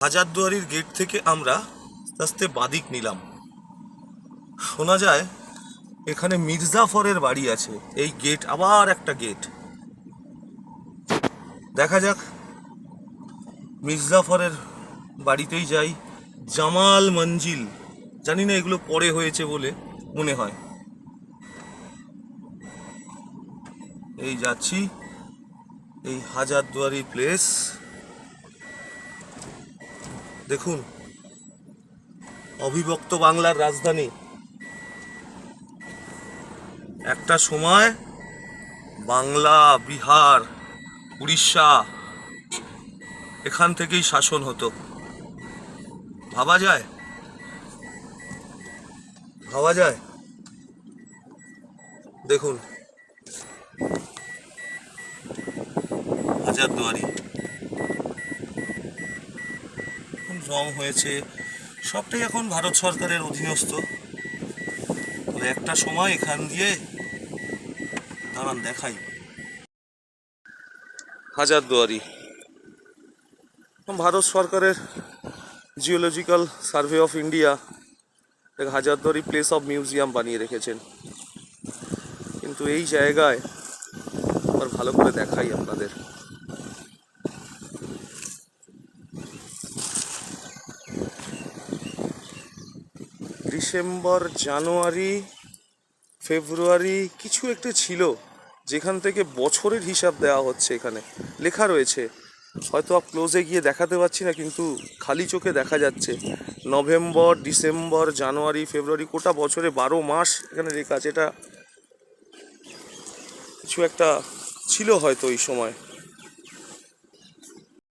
হাজারদুয়ারির gate থেকে আমরা আস্তে আস্তে বাদিক নিলাম। শোনা যায় এখানে মির্জাফরের বাড়ি আছে। এই গেট, আবার একটা গেট, দেখা যাক মির্জাফরের বাড়িতেই যাই। জামাল মঞ্জিল, জানি না এগুলো পরে হয়েছে বলে মনে হয়। এই যাচ্ছি, এই হাজারদুয়ারি প্লেস। দেখুন, অবিভক্ত বাংলার রাজধানী। একটা সময় বাংলা, বিহার, উড়িষ্যা এখান থেকেই শাসন হতো। ভাবা যায়, ভাবা যায়। দেখুন হাজারদুয়ারি রং হয়েছে, সবটাই এখন ভারত সরকারের অধীনস্থ। তবে একটা সময় এখান দিয়ে, দাঁড়ান দেখাই, হাজারদুয়ারি ভারত সরকারের geological survey of India Hazarduari place of museum বানিয়ে রেখেছেন। কিন্তু এই জায়গায় আর ভালো করে দেখাই আপনাদের। ডিসেম্বর, জানুয়ারি, ফেব্রুয়ারি কিছু একটা ছিল, যেখান থেকে বছরের হিসাব দেওয়া হচ্ছে। এখানে লেখা রয়েছে, হয়তো ক্লোজে গিয়ে দেখাতে পারছি না, কিন্তু খালি চোখে দেখা যাচ্ছে নভেম্বর, ডিসেম্বর, জানুয়ারি, ফেব্রুয়ারি, গোটা বছরে 12 মাস এখানে লেখা আছে। এটা কিছু একটা ছিল হয়তো এই সময়।